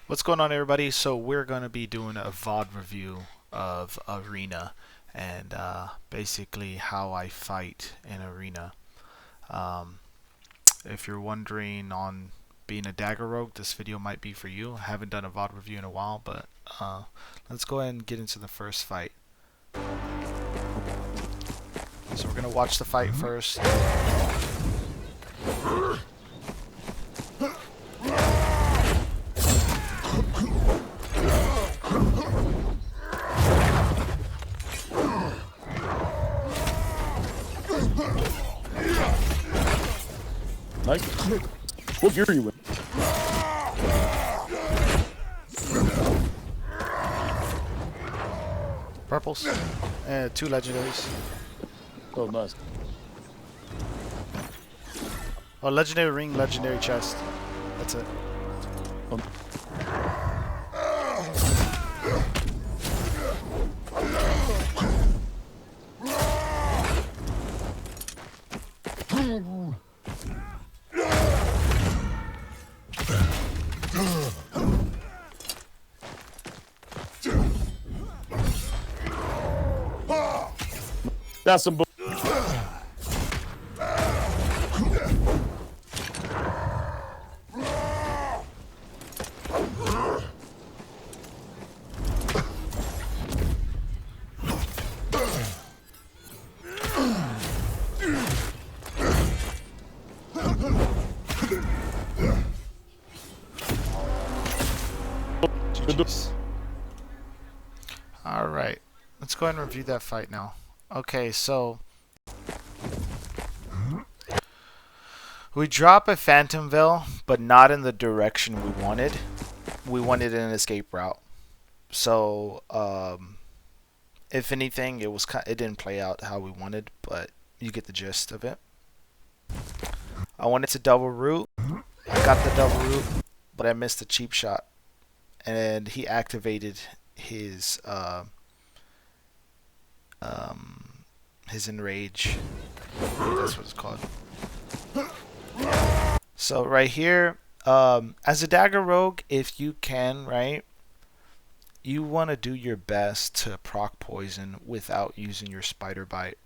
What's going on, everybody? So we're going to be doing a VOD review of Arena and basically how I fight in Arena. Um, if you're wondering on being a dagger rogue, this video might be for you. I haven't done a VOD review in a while, but let's go ahead and get into the first fight. So we're going to watch the fight first. Nice. What gear are you in? Purples. 2 legendaries. Oh, nice. Oh, legendary ring, legendary chest. That's it. That's some. GG's. Alright, let's go ahead and review that fight now. Okay, so we drop a Phantom Veil, but not in the direction we wanted. We wanted an escape route. So, if anything, it didn't play out how we wanted, but you get the gist of it. I wanted to double root. I got the double root, but I missed a cheap shot, and he activated his enrage. That's what it's called. So right here, as a dagger rogue, if you can, right, you want to do your best to proc poison without using your spider bite.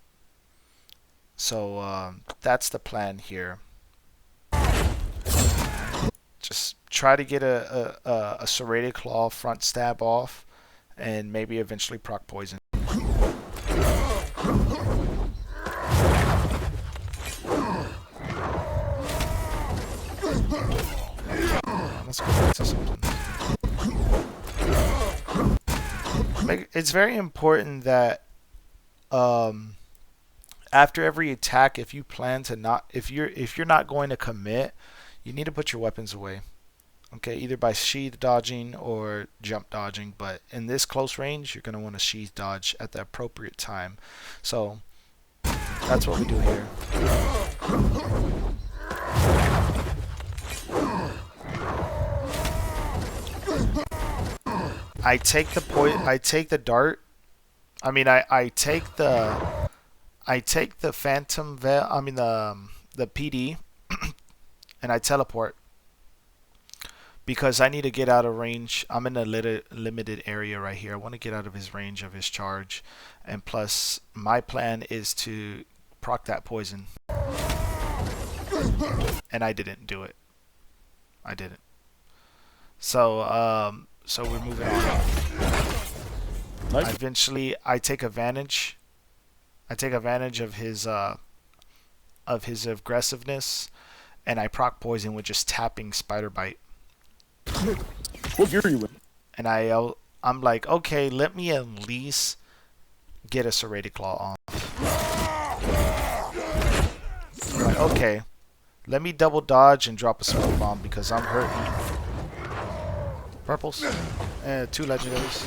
So that's the plan here. Just try to get a serrated claw front stab off, and maybe eventually proc poison. Let's go back to something. It's very important that after every attack, if you plan to not, if you're not going to commit, you need to put your weapons away. Okay, either by sheath dodging or jump dodging, but in this close range, you're going to want to sheath dodge at the appropriate time. So that's what we do here. I take the dart. I mean, I take the Phantom Veil. I mean the PD, and I teleport because I need to get out of range. I'm in a limited area right here. I want to get out of his range of his charge, and plus my plan is to proc that poison, and I didn't do it. I didn't. So so we're moving on. Nice. Eventually, I take advantage. I take advantage of his aggressiveness, and I proc poison with just tapping spider bite. What gear are you in? And I'm like, okay, let me at least get a serrated claw off. I'm like, okay, let me double dodge and drop a smoke bomb because I'm hurting. Purples. 2 legendaries.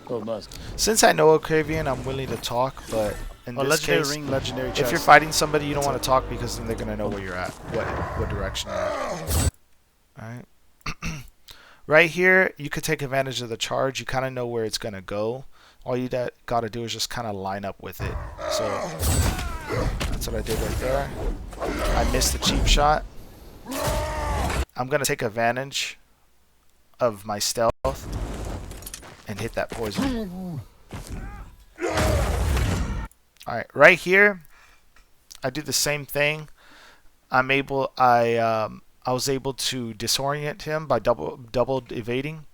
Oh, nice. Since I know Octavian, I'm willing to talk, but in this legendary case, ring, legendary chest. if you're fighting somebody, you don't want to talk because then they're going to know where you're at, what direction you're at. Alright. Right here, you could take advantage of the charge. You kind of know where it's going to go. All you got to do is just kind of line up with it. So that's what I did right there. I missed the cheap shot. I'm going to take advantage of my stealth and hit that poison. Alright, right here, I do the same thing. I was able to disorient him by double evading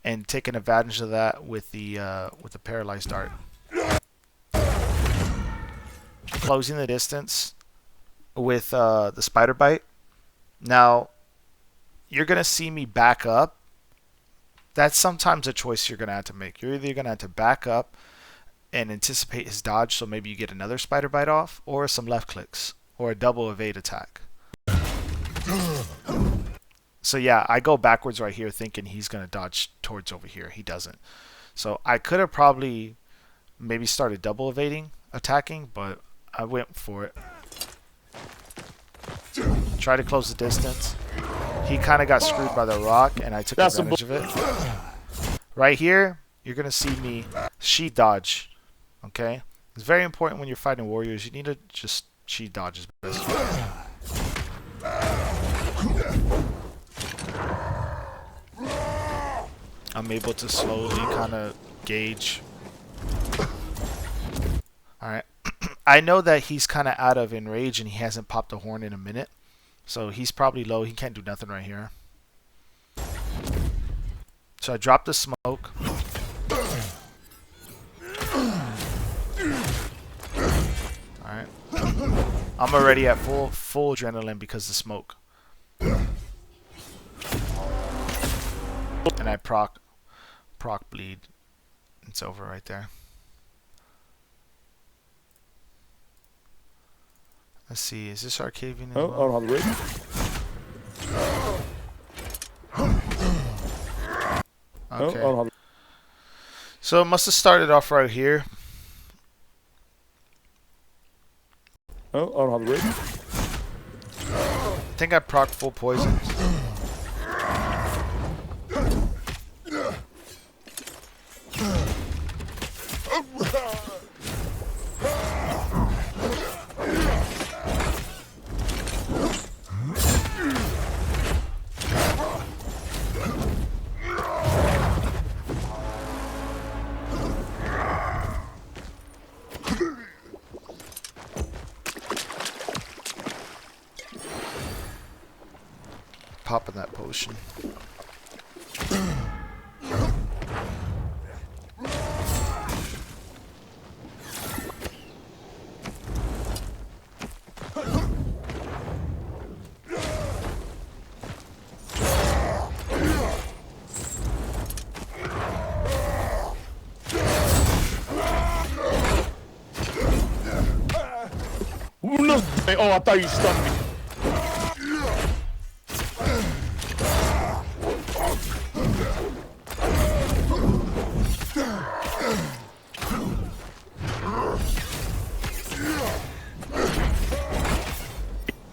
and taking advantage of that with the paralyzed dart. Closing the distance with the spider bite. Now, you're gonna see me back up. That's sometimes a choice you're gonna have to make. You're either gonna have to back up and anticipate his dodge, so maybe you get another spider bite off, or some left clicks, or a double evade attack. So yeah, I go backwards right here thinking he's going to dodge towards over here. He doesn't. So I could have probably maybe started double evading, attacking, but I went for it. Try to close the distance. He kind of got screwed by the rock, and I took advantage of it. Right here, you're going to see me sheet dodge. Okay? It's very important when you're fighting warriors. You need to just sheet dodge as best you can. I'm able to slowly kind of gauge. Alright. I know that he's kind of out of enrage and he hasn't popped a horn in a minute. So he's probably low. He can't do nothing right here. So I drop the smoke. Alright. I'm already at full adrenaline because of the smoke. And I proc bleed. It's over right there. Let's see, is this Arcavian as well? I don't have the rating. Okay. So it must have started off right here. I don't have the rating. I think I proc full poison. Popping that potion. Oh, I thought you stunned me.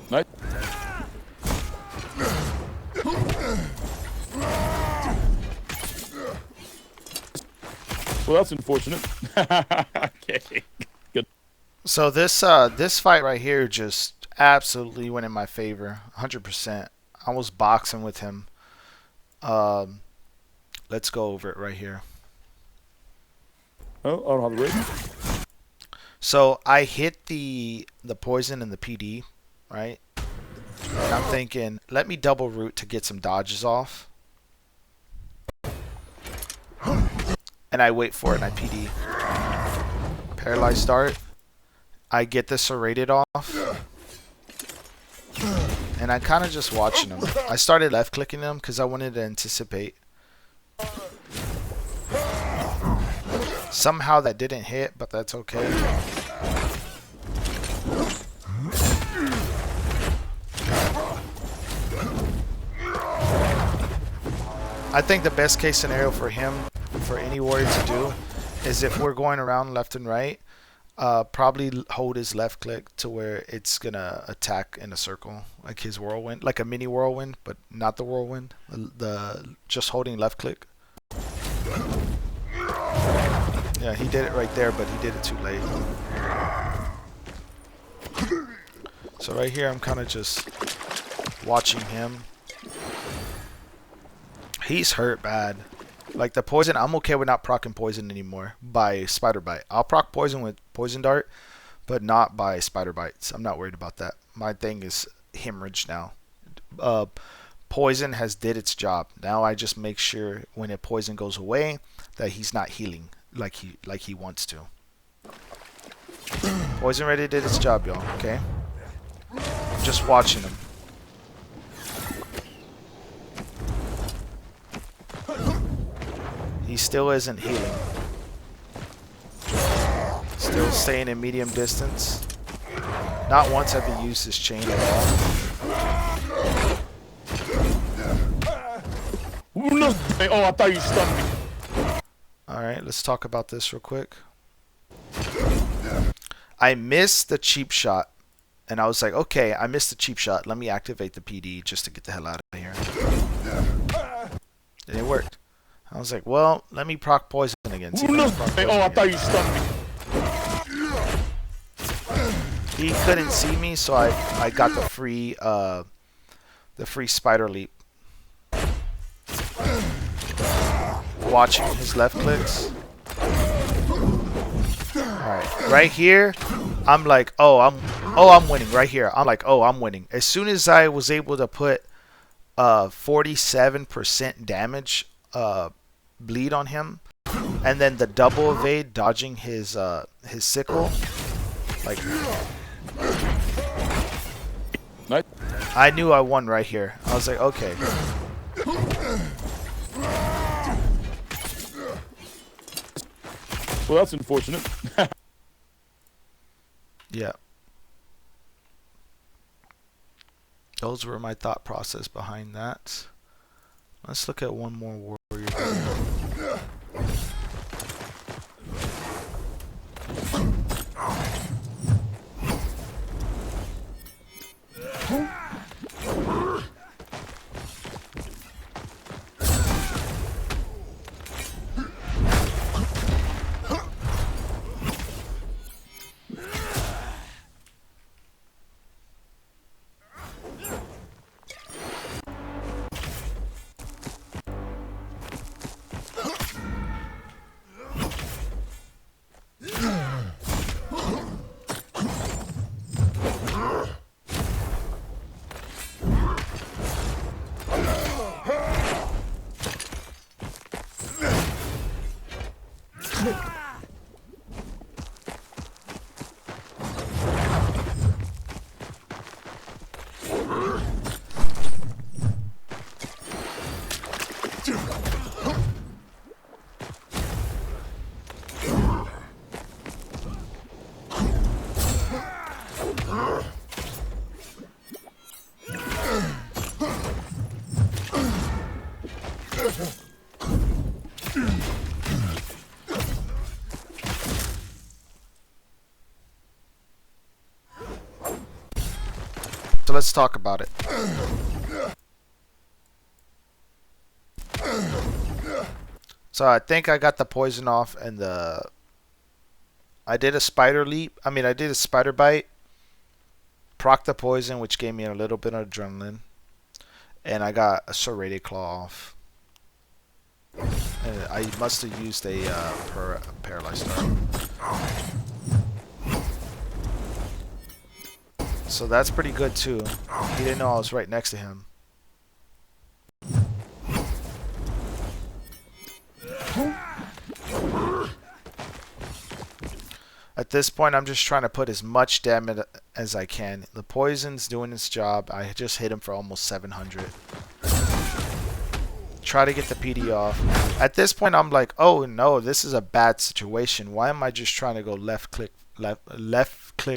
Nice. Well, that's unfortunate. Okay. Good. So this fight right here just absolutely went in my favor, 100%. I was boxing with him. Let's go over it right here. Oh, I don't have the rating. So I hit the poison and the PD, right? And I'm thinking, let me double root to get some dodges off. And I wait for it and I PD. Paralyzed start. I get the serrated off. And I'm kind of just watching him. I started left clicking him because I wanted to anticipate. Somehow that didn't hit, but that's okay. I think the best case scenario for him, for any warrior to do, is if we're going around left and right, probably hold his left click to where it's gonna attack in a circle, like his whirlwind, like a mini whirlwind, but not the whirlwind. The just holding left click. Yeah, he did it right there, but he did it too late. So right here, I'm kind of just watching him. He's hurt bad. Like the poison, I'm okay with not procking poison anymore by spider bite. I'll proc poison with poison dart, but not by spider bites. I'm not worried about that. My thing is hemorrhage now. Uh, Poison has did its job. Now I just make sure when a poison goes away that he's not healing like he wants to. Poison already did its job, y'all. Okay. I'm just watching him. He still isn't healing. Still staying in medium distance. Not once have he used his chain at all. No. Oh, I thought you stunned me. Alright, let's talk about this real quick. I missed the cheap shot. And I was like, okay, I missed the cheap shot. Let me activate the PD just to get the hell out of here. And it worked. I was like, well, let me proc poison again. No. Oh, I thought you stunned me. He couldn't see me, so I got the free spider leap. Watching his left clicks. Alright, right here, I'm like, I'm winning right here. I'm like, I'm winning. As soon as I was able to put 47% damage bleed on him, and then the double evade dodging his sickle, like, I knew I won right here. I was like, okay. Well, that's unfortunate. Yeah. Those were my thought process behind that. Let's look at one more warrior. So let's talk about it. So I think I got the poison off and I did a spider leap. I mean, I did a spider bite. Proc the poison, which gave me a little bit of adrenaline. And I got a serrated claw off. And I must have used a paralyzed dart. So that's pretty good too. He didn't know I was right next to him. At this point, I'm just trying to put as much damage as I can. The poison's doing its job. I just hit him for almost 700. Try to get the PD off. At this point, I'm like, oh no, this is a bad situation. Why am I just trying to go left click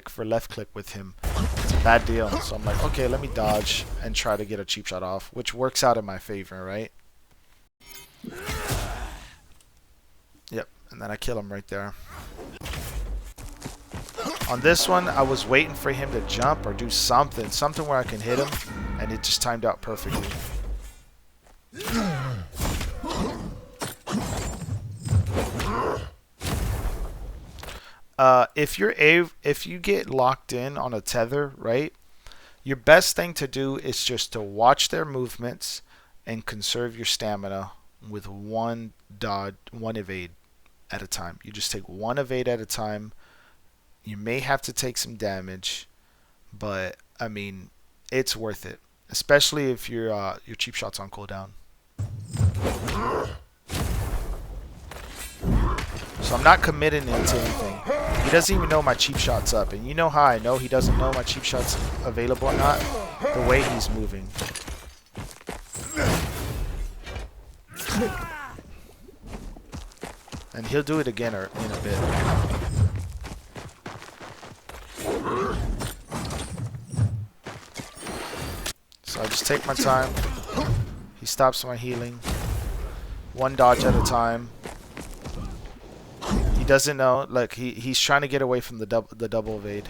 for left click with him? It's a bad deal. So I'm like, okay, let me dodge and try to get a cheap shot off, which works out in my favor, right? Yep, and then I kill him right there. On this one, I was waiting for him to jump or do something where I can hit him, and it just timed out perfectly. If you get locked in on a tether, right? Your best thing to do is just to watch their movements and conserve your stamina with one dodge, one evade at a time. You just take one evade at a time. You may have to take some damage, but I mean, it's worth it, especially if your cheap shot's on cooldown. So I'm not committing him to anything. He doesn't even know my cheap shot's up, and you know how I know he doesn't know my cheap shot's available or not? The way he's moving. And he'll do it again in a bit. So I just take my time. He stops my healing. One dodge at a time. He doesn't know. Like he's trying to get away from the double evade.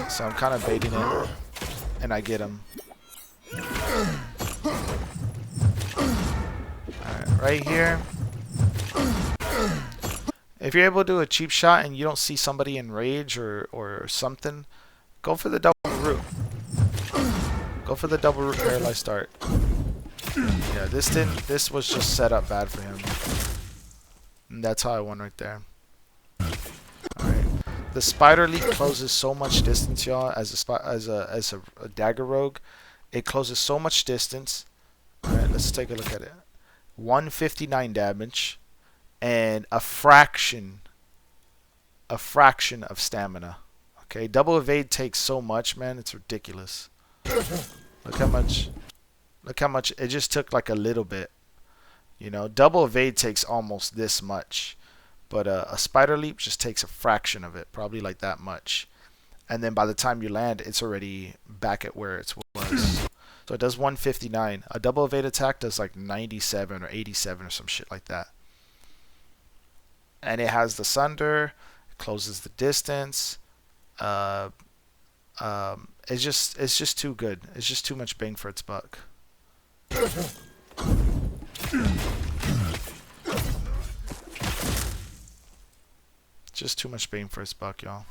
So I'm kind of baiting it, and I get him. Alright, right here. If you're able to do a cheap shot and you don't see somebody in rage or something, go for the double root. Go for the double root paralyzed start. Yeah, this was just set up bad for him. And that's how I won right there. Alright. The spider leap closes so much distance, y'all, as a dagger rogue. It closes so much distance. Alright, let's take a look at it. 159 damage. And a fraction of stamina. Okay, double evade takes so much, man. It's ridiculous. Look how much it just took, like a little bit. You know, double evade takes almost this much, but a spider leap just takes a fraction of it, probably like that much. And then by the time you land, it's already back at where it was. So it does 159. A double evade attack does like 97 or 87 or some shit like that. And it has the sunder, it closes the distance. It's just too good. It's just too much bang for its buck. Just too much bang for its buck, y'all.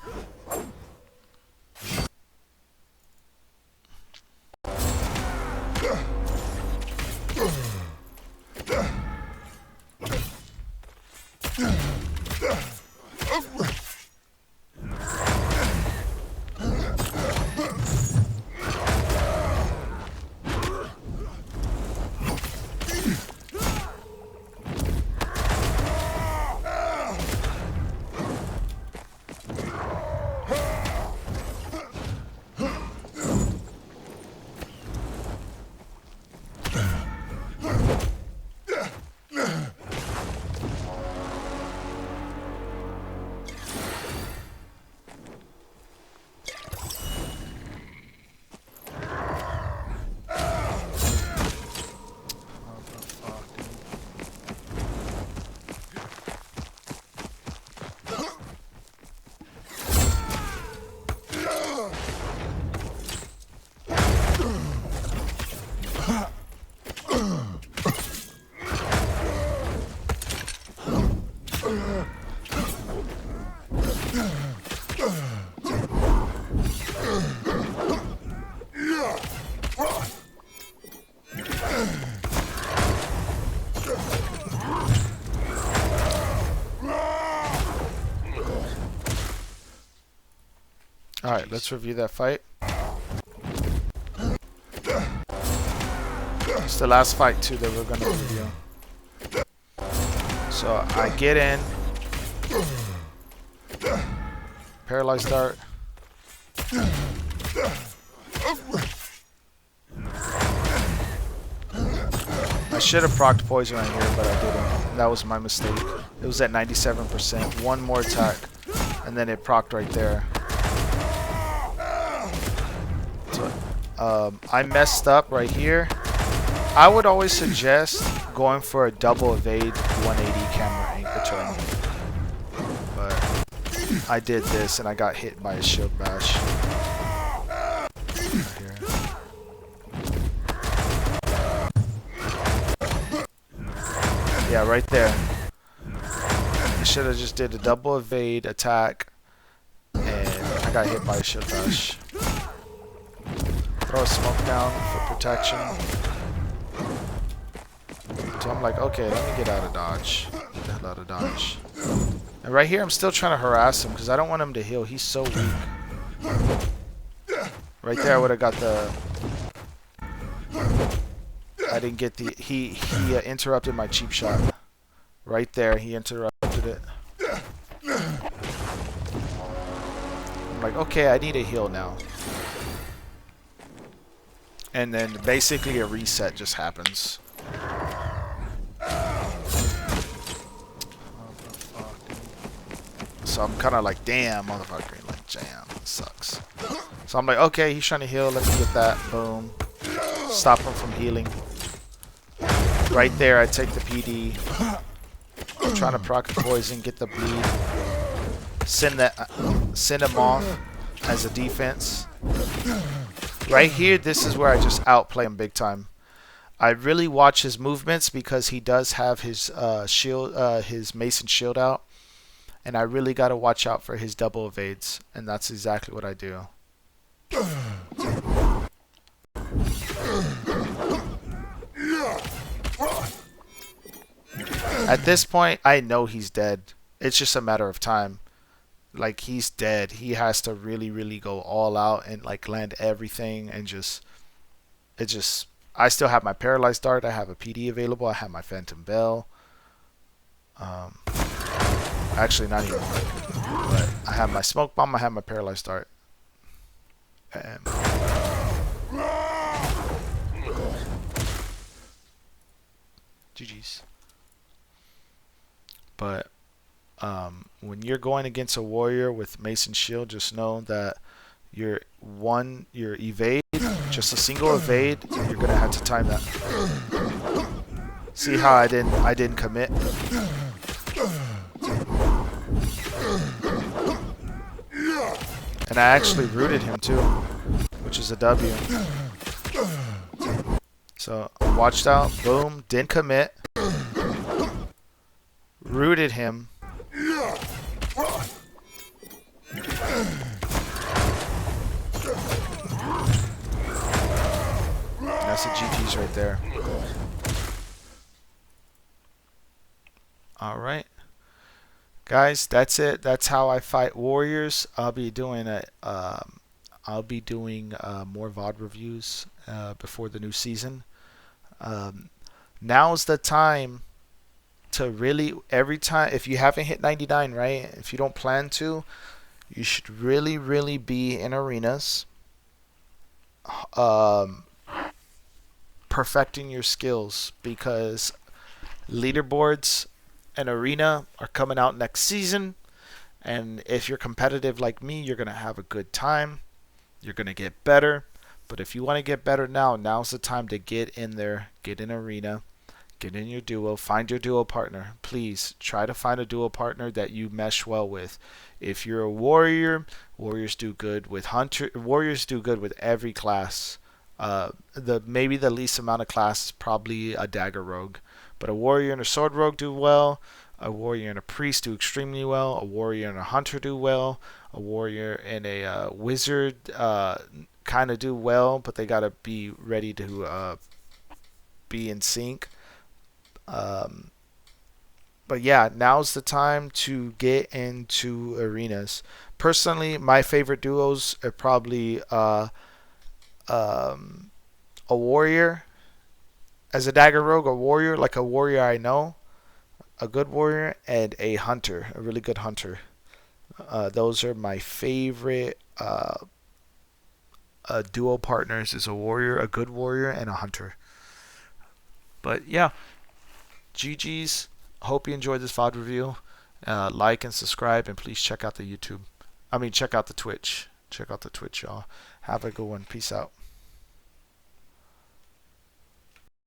Alright, let's review that fight. It's the last fight too that we're gonna review. So I get in. Paralyzed dart. I should have procced poison right here, but I didn't. That was my mistake. It was at 97%. One more attack, and then it procced right there. So, I messed up right here. I would always suggest going for a double evade 180 camera anchor turn. But I did this and I got hit by a shield bash. Right yeah, right there. I should have just did a double evade attack and I got hit by a shield bash. Throw a smoke down for protection. So I'm like, okay, let me get out of dodge. Get the hell out of dodge. And right here, I'm still trying to harass him because I don't want him to heal. He's so weak. Right there, I would have got the... I didn't get the... He interrupted my cheap shot. Right there, he interrupted it. I'm like, okay, I need a heal now. And then basically a reset just happens. So I'm kind of like, damn, motherfucker. Like, damn, sucks. So I'm like, okay, he's trying to heal. Let me get that. Boom. Stop him from healing. Right there, I take the PD. I'm trying to proc the poison, get the bleed. Send him off as a defense. Right here, this is where I just outplay him big time. I really watch his movements because he does have his shield, his Mason shield out. And I really got to watch out for his double evades. And that's exactly what I do. At this point, I know he's dead. It's just a matter of time. Like, he's dead. He has to really, really go all out and, like, land everything and just... It just... I still have my Paralyzed Dart. I have a PD available. I have my Phantom Bell. Actually, not even one. But I have my Smoke Bomb. I have my Paralyzed Dart. And GG's. But when you're going against a warrior with Mason Shield, just know that your evade, just a single evade, you're gonna have to time that. See how I didn't commit? And I actually rooted him too, which is a W. So watched out, boom, didn't commit. Rooted him. That's the GG's right there. Alright. Guys, that's it. That's how I fight warriors. I'll be doing more VOD reviews before the new season. Now's the time to really, every time, if you haven't hit 99, right? If you don't plan to, you should really, really be in arenas. Perfecting your skills, because leaderboards and arena are coming out next season, and if you're competitive like me, you're gonna have a good time. You're gonna get better. But if you want to get better now, now's the time to get in there, get in arena, get in your duo, find your duo partner. Please try to find a duo partner that you mesh well with. If you're a warrior, warriors do good with hunter. Warriors do good with every class. Maybe the least amount of class is probably a dagger rogue, but a warrior and a sword rogue do well. A warrior and a priest do extremely well. A warrior and a hunter do well. A warrior and a wizard kind of do well, but they gotta be ready to be in sync. But yeah, now's the time to get into arenas. Personally, my favorite duos are probably a warrior as a dagger rogue, a warrior, like a warrior I know, a good warrior, and a hunter, a really good hunter. Those are my favorite duo partners, is a warrior, a good warrior, and a hunter. But yeah, GG's. Hope you enjoyed this VOD review. Like and subscribe, and please check out the YouTube. Check out the Twitch. Check out the Twitch, y'all. Have a good one. Peace out.